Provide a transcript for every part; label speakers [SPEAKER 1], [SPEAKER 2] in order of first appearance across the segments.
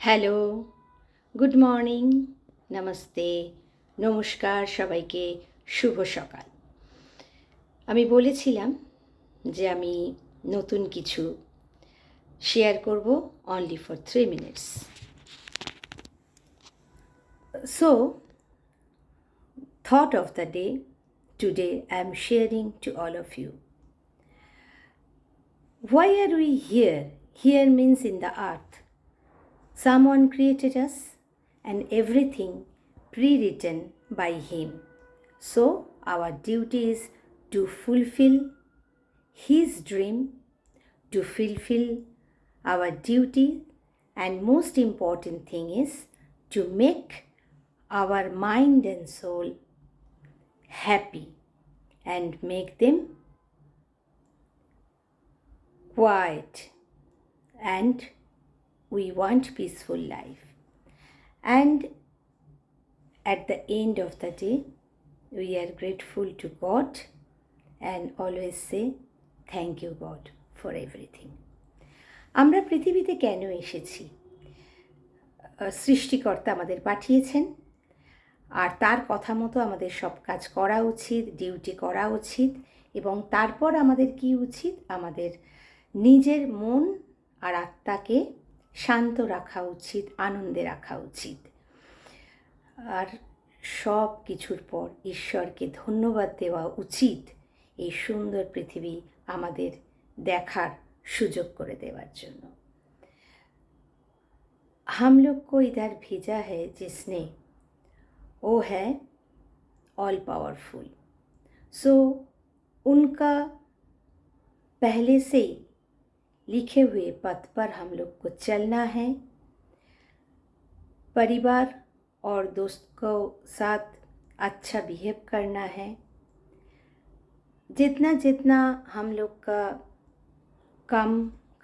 [SPEAKER 1] Hello, good morning, namaste, নমস্কার সবাইকে, শুভ সকাল। আমি বলেছিলাম যে আমি নতুন কিছু শেয়ার করব only for 3 minutes. So, thought of the day, today I am sharing to all of you. Why are we here? Here means in the earth. Someone created us and everything pre-written by him. So our duty is to fulfill his dream, to fulfill our duty, and most important thing is to make our mind and soul happy and make them quiet, and we want peaceful life. And at the end of the day, we are grateful to God and always say thank you God for everything. আমরা পৃথিবীতে কেন এসেছি? সৃষ্টিকর্তা আমাদের পাঠিয়েছেন, আর তার কথা মতো আমাদের সব কাজ করা উচিত, ডিউটি করা উচিত, এবং তারপর আমাদের কি উচিত? আমাদের নিজের মন আর আত্মাকে শান্ত রাখা উচিত, আনন্দে রাখা উচিত। আর সব কিছুর পর ঈশ্বরকে ধন্যবাদ দেওয়া উচিত এই সুন্দর পৃথিবী আমাদের দেখার সুযোগ করে দেওয়ার জন্য। हम लोग को इधर भेजा है जिसने, वो है ऑल पावरफुल। सो उनका पहले से ही लिखे हुए पथ पर हम लोग को चलना है। परिवार और दोस्त को साथ अच्छा बिहेव करना है। जितना जितना हम लोग का काम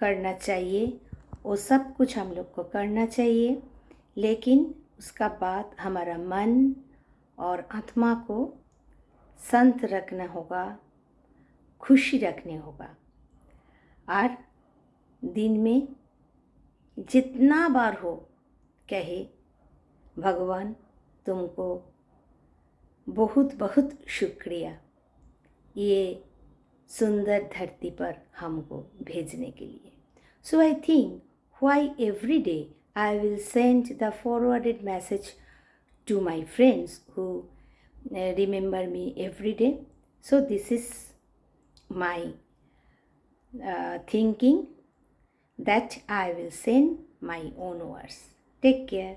[SPEAKER 1] करना चाहिए वो सब कुछ हम लोग को करना चाहिए, लेकिन उसका बाद हमारा मन और आत्मा को शांत रखना होगा, खुशी रखने होगा। और दिन में जितना बार हो कहे भगवान तुमको बहुत बहुत शुक्रिया ये सुंदर धरती पर हमको भेजने के लिए। So I think why every day I will send the forwarded message to my friends who remember me every day. So this is my thinking that I will send my own words. Take care.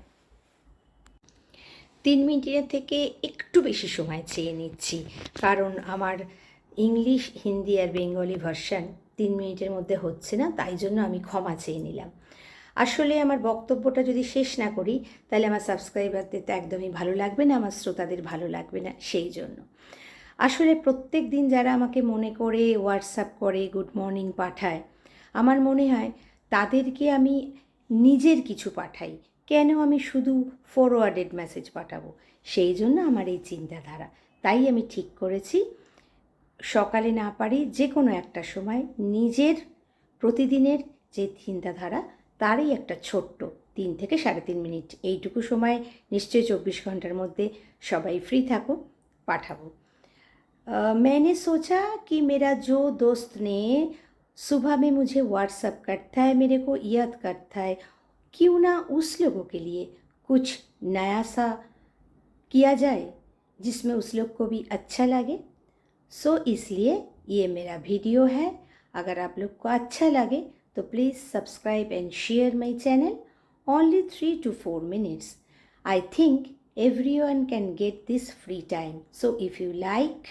[SPEAKER 1] 3 মিনিটের থেকে একটু বেশি সময় চেয়ে নিচ্ছি, কারণ আমার English, Hindi আর Bengali version 3 মিনিটের মধ্যে হচ্ছে না, তাই জন্য আমি ক্ষমা চেয়ে নিলাম। আসলে আমার বক্তব্যটা যদি শেষ না করি তাহলে আমার সাবস্ক্রাইবারদের তো একদমই ভালো লাগবে না, আমার শ্রোতাদের ভালো লাগবে না, সেই জন্য। আসলে প্রত্যেক দিন যারা আমাকে মনে করে হোয়াটসঅ্যাপ করে, গুড মর্নিং পাঠায়, আমার মনে হয় তাদেরকে আমি নিজের কিছু পাঠাই, কেন আমি শুধু ফরওয়ার্ডেড মেসেজ পাঠাবো? সেই জন্য আমার এই চিন্তাধারা। তাই আমি ঠিক করেছি সকালে না পারি যে কোনো একটা সময় নিজের প্রতিদিনের যে চিন্তাধারা তারই একটা ছোট্ট 3 থেকে 3.5 মিনিট, এইটুকু সময় নিশ্চয়ই 24 ঘন্টার মধ্যে সবাই ফ্রি থাকো, পাঠাবো। मैंने सोचा कि मेरा जो दोस्त ने सुबह में मुझे व्हाट्सअप करता है, मेरे को याद करता है, क्यों ना उस लोगों के लिए कुछ नया सा किया जाए जिसमें उस लोग को भी अच्छा लगे। सो इसलिए ये मेरा वीडियो है। अगर आप लोग को अच्छा लगे तो please subscribe and share my channel. Only 3 to 4 minutes. I think everyone can get this free time. So if you like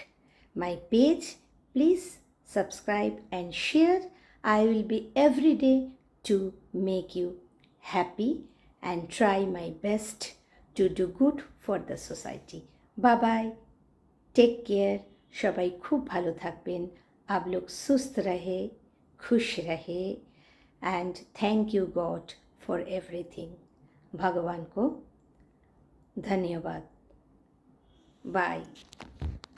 [SPEAKER 1] my page, please subscribe and share. I will be every day to make you happy and try my best to do good for the society. Bye bye. Take care. সবাই খুব ভালো থাকবেন। आप लोग सुस्त रहे, खुश रहे, and thank you God for everything. भगवान को धन्यवाद। बाय।